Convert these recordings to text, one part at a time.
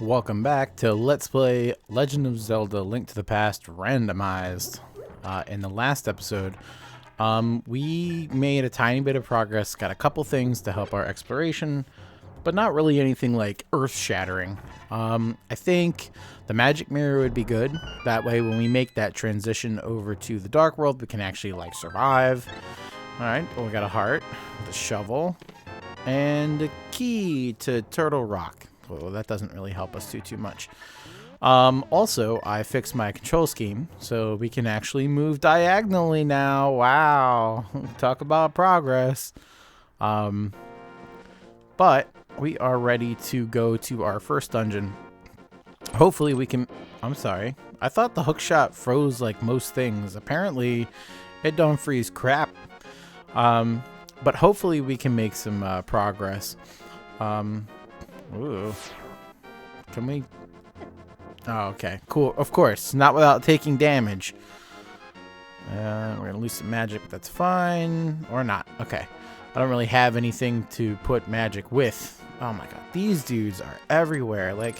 Welcome back to Let's Play Legend of Zelda Link to the Past Randomized. In the last episode, we made a tiny bit of progress, got a couple things to help our exploration, but not really anything like earth-shattering. I think the magic mirror would be good. That way when we make that transition over to the dark world, we can actually like survive. Alright, well, we got a heart, the shovel, and a key to Turtle Rock. Well, that doesn't really help us too much. Also, I fixed my control scheme, so we can actually move diagonally now. Wow. Talk about progress. But we are ready to go to our first dungeon. Hopefully we can... I'm sorry. I thought the hookshot froze like most things. Apparently, it don't freeze crap. But hopefully we can make some progress. Ooh. Can we... Oh, okay. Cool. Of course. Not without taking damage. We're going to lose some magic, but that's fine. Or not. Okay. I don't really have anything to put magic with. Oh my god. These dudes are everywhere. Like,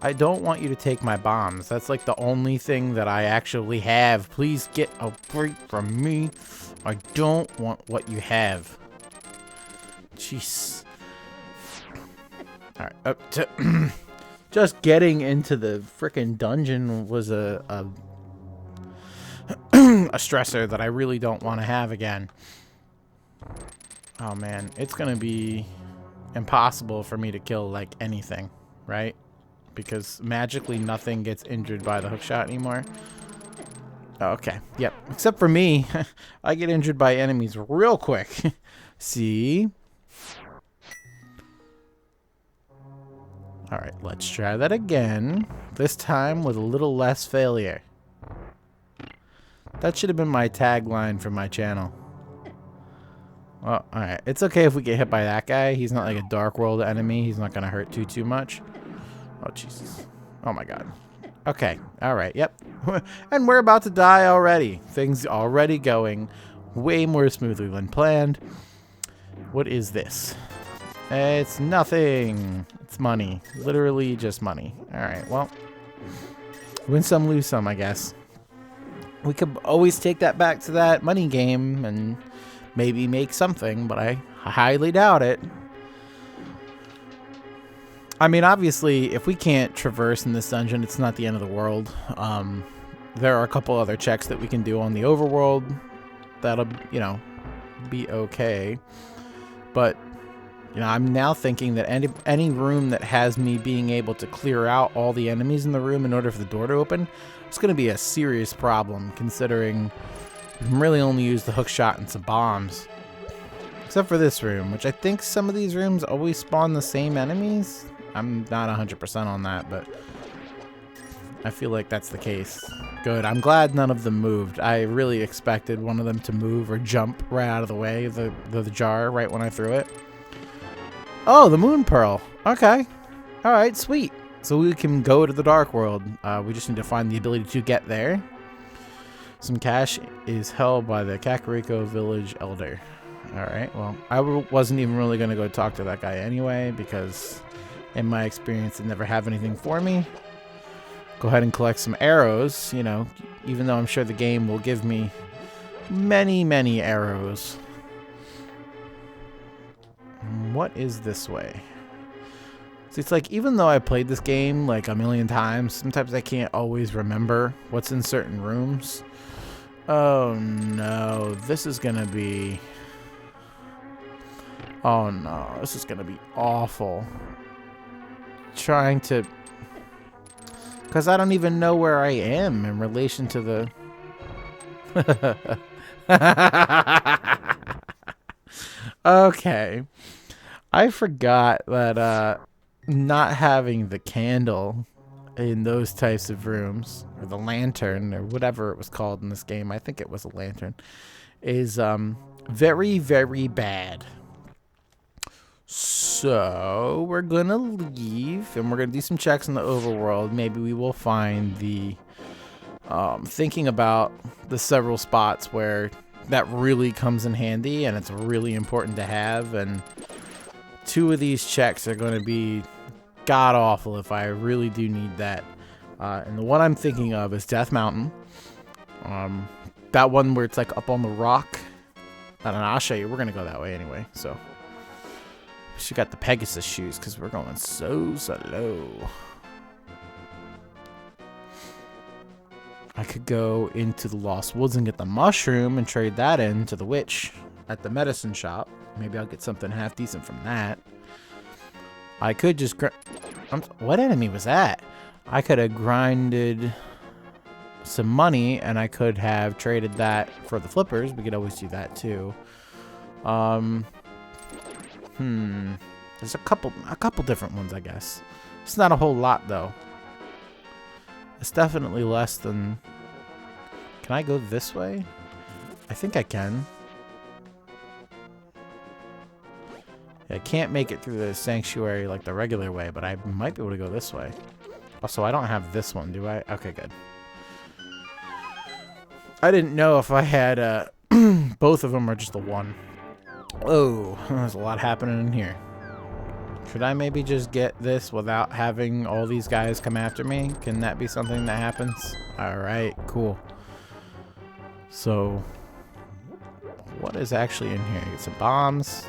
I don't want you to take my bombs. That's like the only thing that I actually have. Please get a break from me. I don't want what you have. Jeez. Alright, up to just getting into the frickin' dungeon was a stressor that I really don't want to have again. Oh man, it's gonna be impossible for me to kill like anything, right? Because magically nothing gets injured by the hookshot anymore. Okay, yep, except for me. I get injured by enemies real quick. See? Alright, let's try that again. This time with a little less failure. That should have been my tagline for my channel. Well, alright. It's okay if we get hit by that guy. He's not like a Dark World enemy. He's not going to hurt too much. Oh, Jesus. Oh, my God. Okay. Alright, yep. And we're about to die already. Things already going way more smoothly than planned. What is this? It's nothing. It's money. Literally just money. Alright, well. Win some, lose some, I guess. We could always take that back to that money game and maybe make something, but I highly doubt it. I mean, obviously, if we can't traverse in this dungeon, it's not the end of the world. There are a couple other checks that we can do on the overworld that'll, you know, be okay. But... you know, I'm now thinking that any room that has me being able to clear out all the enemies in the room in order for the door to open, it's going to be a serious problem, considering we can really only use the hookshot and some bombs. Except for this room, which I think some of these rooms always spawn the same enemies. I'm not 100% on that, but I feel like that's the case. Good. I'm glad none of them moved. I really expected one of them to move or jump right out of the way of the jar right when I threw it. Oh, the moon pearl. Okay. All right, sweet. So we can go to the dark world. We just need to find the ability to get there. Some cash is held by the Kakariko village elder. All right, well, I wasn't even really going to go talk to that guy anyway because in my experience, it never have anything for me. Go ahead and collect some arrows, you know, even though I'm sure the game will give me many arrows. What is this way? See, it's like, even though I played this game like a million times, sometimes I can't always remember what's in certain rooms. Oh no, this is gonna be... oh no, this is gonna be awful. Trying to... because I don't even know where I am in relation to the... Okay. I forgot that not having the candle in those types of rooms, or the lantern, or whatever it was called in this game, I think it was a lantern, is very bad. So we're gonna leave, and we're gonna do some checks in the overworld. Maybe we will find the thinking about the several spots where that really comes in handy and it's really important to have, and 2 of these checks are going to be god awful if I really do need that. And the one I'm thinking of is Death Mountain. That one where it's like up on the rock. I don't know, I'll show you. We're going to go that way anyway, so. She got the Pegasus shoes because we're going so slow. I could go into the Lost Woods and get the mushroom and trade that in to the witch at the medicine shop. Maybe I'll get something half decent from that. I could just what enemy was that? I could have grinded some money and I could have traded that for the flippers. We could always do that too. There's a couple different ones, I guess. It's not a whole lot though. It's definitely less than. Can I go this way? I think I can. I can't make it through the sanctuary like the regular way, but I might be able to go this way. Also, I don't have this one, do I? Okay, good. I didn't know if I had both of them or just the one. Oh, there's a lot happening in here. Should I maybe just get this without having all these guys come after me? Can that be something that happens? Alright, cool. So, what is actually in here? Get some bombs.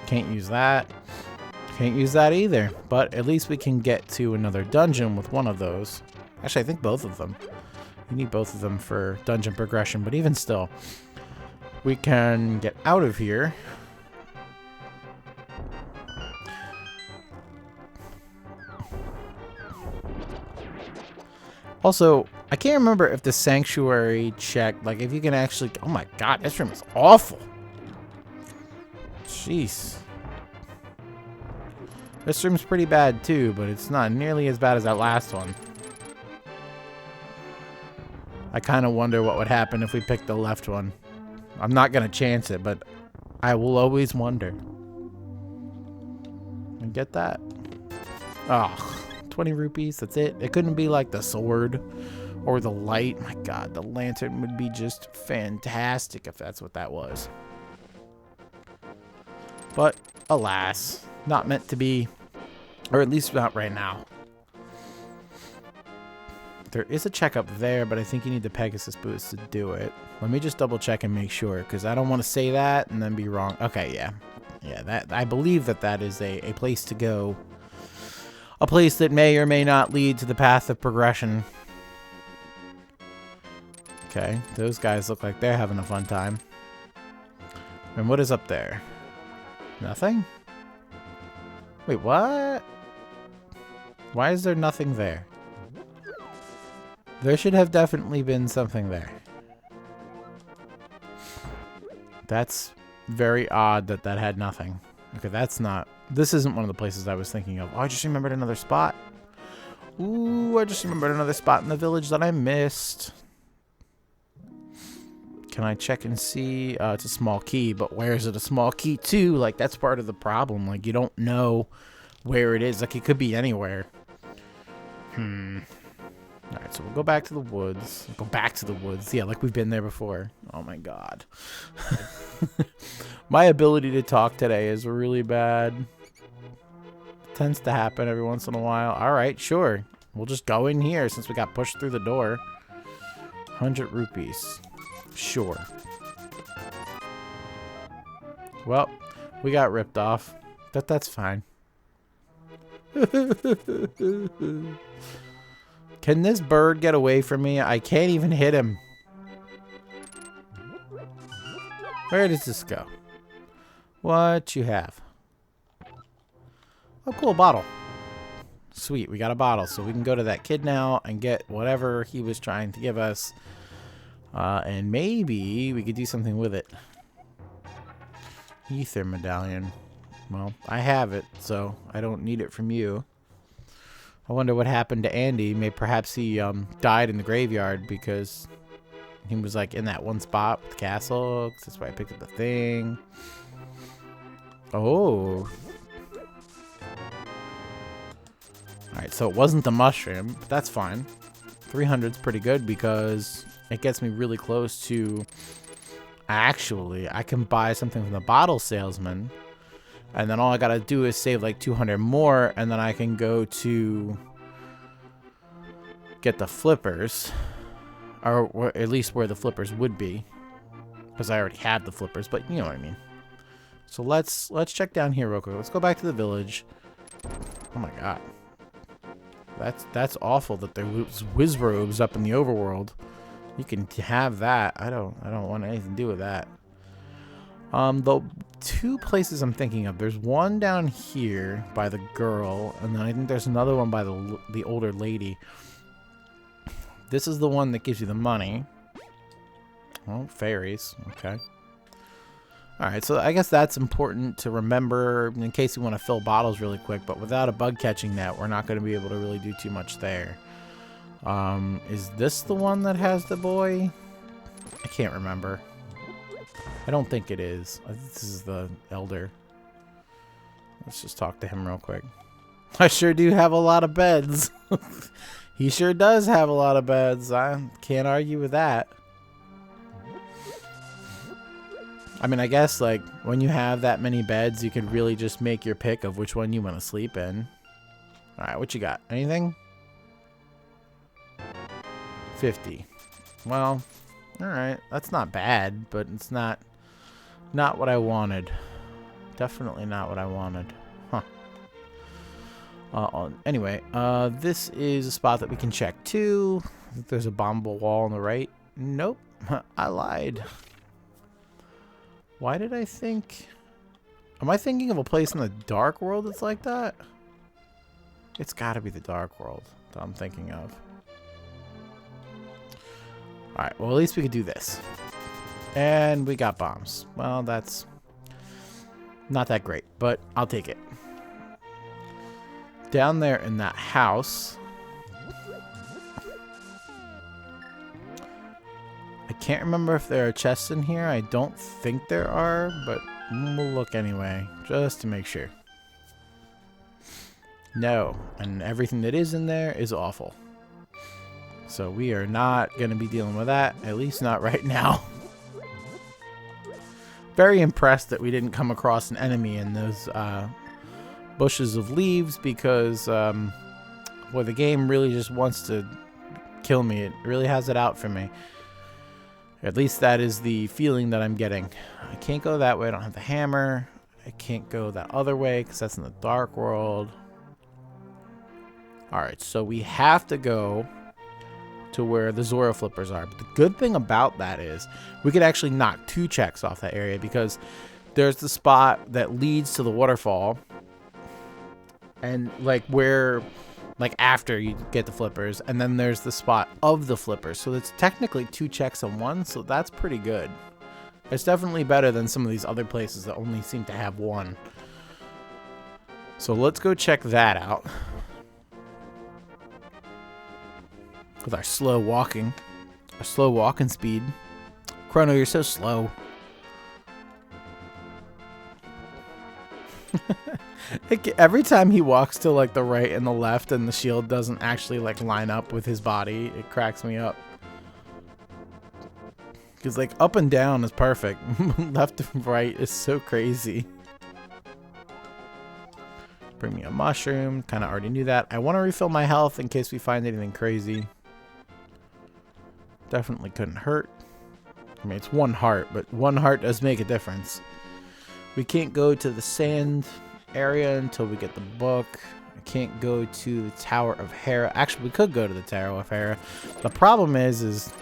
Can't use that. Can't use that either. But at least we can get to another dungeon with one of those. Actually, I think both of them. You need both of them for dungeon progression, but even still. We can get out of here. Also, I can't remember if the sanctuary check, like if you can actually, oh my god, this room is awful. Jeez. This room's pretty bad too, but it's not nearly as bad as that last one. I kind of wonder what would happen if we picked the left one. I'm not going to chance it, but I will always wonder. And get that. Oh, 20 rupees, that's it. It couldn't be like the sword or the light. My god, the lantern would be just fantastic if that's what that was. But alas, not meant to be, or at least not right now. There is a check up there, but I think you need the Pegasus boots to do it. Let me just double check and make sure, because I don't want to say that and then be wrong. Okay, yeah. Yeah, that I believe that is a place to go. A place that may or may not lead to the path of progression. Okay, those guys look like they're having a fun time. And what is up there? Nothing? Wait, what? Why is there nothing there? There should have definitely been something there. That's very odd that that had nothing. Okay, that's not... This isn't one of the places I was thinking of. Oh, I just remembered another spot. Ooh, I just remembered another spot in the village that I missed. Can I check and see? It's a small key, but where is it a small key to? Like, that's part of the problem. Like, you don't know where it is. Like, it could be anywhere. Alright, so we'll go back to the woods. Go back to the woods. Yeah, like we've been there before. Oh my god. My ability to talk today is really bad. Tends to happen every once in a while. Alright, sure. We'll just go in here since we got pushed through the door. 100 rupees. Sure. Well, we got ripped off. That's fine. Can this bird get away from me? I can't even hit him. Where does this go? What you have? Oh, cool, bottle. Sweet, we got a bottle. So we can go to that kid now and get whatever he was trying to give us. And maybe we could do something with it. Ether medallion. Well, I have it, so I don't need it from you. I wonder what happened to Andy. Perhaps he died in the graveyard because he was like in that one spot with the castle. That's why I picked up the thing. Oh. Alright, so it wasn't the mushroom, but that's fine. 300's pretty good because it gets me really close to... Actually, I can buy something from the bottle salesman. And then all I gotta do is save like 200 more, and then I can go to get the flippers. Or at least where the flippers would be. Because I already had the flippers, but you know what I mean. So let's check down here real quick. Let's go back to the village. Oh my god. That's awful that there's whiz robes up in the overworld. You can have that. I don't want anything to do with that. The two places I'm thinking of, there's one down here by the girl, and then I think there's another one by the older lady. This is the one that gives you the money. Oh, fairies. Okay. Alright, so I guess that's important to remember in case you want to fill bottles really quick, but without a bug catching net, we're not going to be able to really do too much there. Is this the one that has the boy? I can't remember. I don't think it is. I think this is the elder. Let's just talk to him real quick. I sure do have a lot of beds. He sure does have a lot of beds. I can't argue with that. I mean, I guess, like, when you have that many beds, you can really just make your pick of which one you want to sleep in. Alright, what you got? Anything? 50. Well, alright. That's not bad, but it's not what I wanted. Definitely not what I wanted. Huh. Anyway, this is a spot that we can check too. I think there's a bombable wall on the right. Nope. I lied. Why did I think... Am I thinking of a place in the Dark World that's like that? It's gotta be the Dark World that I'm thinking of. Alright, well at least we could do this. And we got bombs. Well, that's not that great, but I'll take it. Down there in that house... I can't remember if there are chests in here. I don't think there are, but we'll look anyway, just to make sure. No, and everything that is in there is awful. So we are not going to be dealing with that, at least not right now. Very impressed that we didn't come across an enemy in those bushes of leaves because, well, the game really just wants to kill me. It really has it out for me. At least that is the feeling that I'm getting. I can't go that way. I don't have the hammer. I can't go that other way because that's in the Dark World. Alright, so we have to go to where the Zora flippers are. But the good thing about that is we could actually knock 2 checks off that area because there's the spot that leads to the waterfall. And like where... like after you get the flippers, and then there's the spot of the flippers. So it's technically 2 checks on one, so that's pretty good. It's definitely better than some of these other places that only seem to have 1. So let's go check that out. With our slow walking speed. Chrono, you're so slow. Every time he walks to like the right and the left and the shield doesn't actually like line up with his body, it cracks me up. Because like up and down is perfect. Left and right is so crazy. Bring me a mushroom. Kind of already knew that. I want to refill my health in case we find anything crazy. Definitely couldn't hurt. I mean, it's 1 heart, but 1 heart does make a difference. We can't go to the sand area until we get the book. I can't go to the Tower of Hera. Actually, we could go to the Tower of Hera. The problem is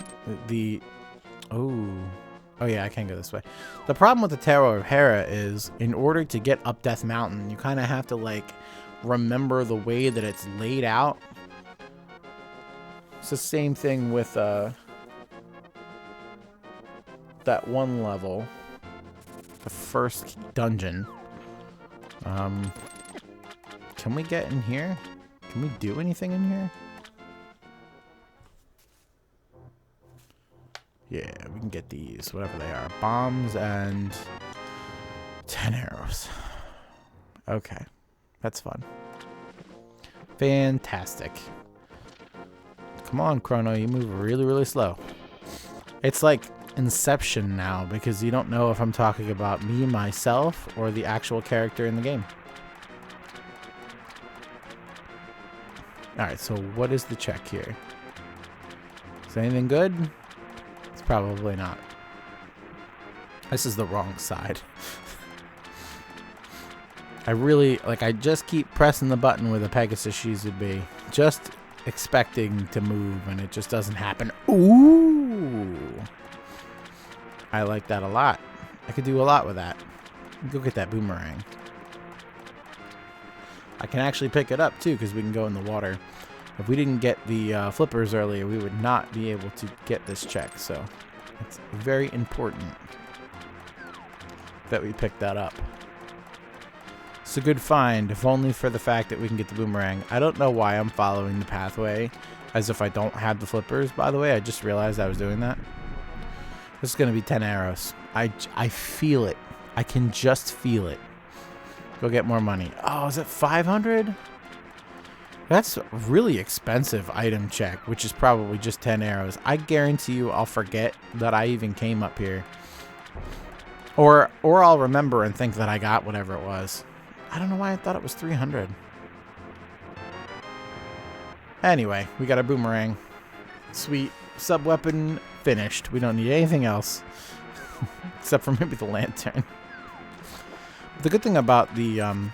the... Oh yeah, I can go this way. The problem with the Tower of Hera is in order to get up Death Mountain, you kind of have to like remember the way that it's laid out. It's the same thing with that one level, the first dungeon. Can we get in here? Can we do anything in here? Yeah, we can get these, whatever they are. Bombs and 10 arrows. Okay, that's fun. Fantastic. Come on, Chrono, you move really, really slow. It's like Inception now, because you don't know if I'm talking about me, myself, or the actual character in the game. Alright, so what is the check here? Is anything good? It's probably not. This is the wrong side. I just keep pressing the button where the Pegasus shoes would be. Just expecting to move, and it just doesn't happen. Ooh! I like that a lot. I could do a lot with that. Go get that boomerang. I can actually pick it up, too, because we can go in the water. If we didn't get the flippers earlier, we would not be able to get this check, so it's very important that we pick that up. It's a good find, if only for the fact that we can get the boomerang. I don't know why I'm following the pathway as if I don't have the flippers, by the way. I just realized I was doing that. This is going to be 10 arrows. I feel it. I can just feel it. Go get more money. Oh, is it 500? That's a really expensive item check, which is probably just 10 arrows. I guarantee you I'll forget that I even came up here. Or I'll remember and think that I got whatever it was. I don't know why I thought it was 300. Anyway, we got a boomerang. Sweet. Sub-weapon finished. We don't need anything else. Except for maybe the lantern. The good thing about the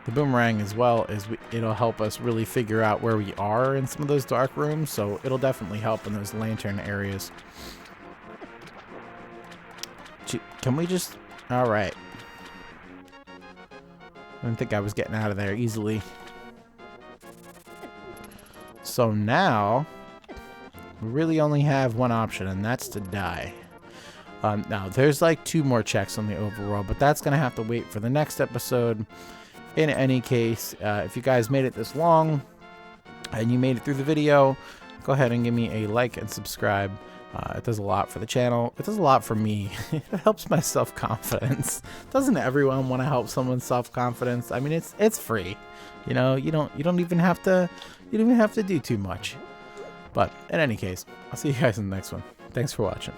boomerang as well is it'll help us really figure out where we are in some of those dark rooms. So it'll definitely help in those lantern areas. Can we just... Alright. I didn't think I was getting out of there easily. So now, we really only have one option, and that's to die. Now, there's like 2 more checks on the overworld, but that's going to have to wait for the next episode. In any case, if you guys made it this long, and you made it through the video, go ahead and give me a like and subscribe. It does a lot for the channel. It does a lot for me. It helps my self-confidence. Doesn't everyone want to help someone's self-confidence? I mean, it's free. You know, you don't even have to do too much. But in any case, I'll see you guys in the next one. Thanks for watching.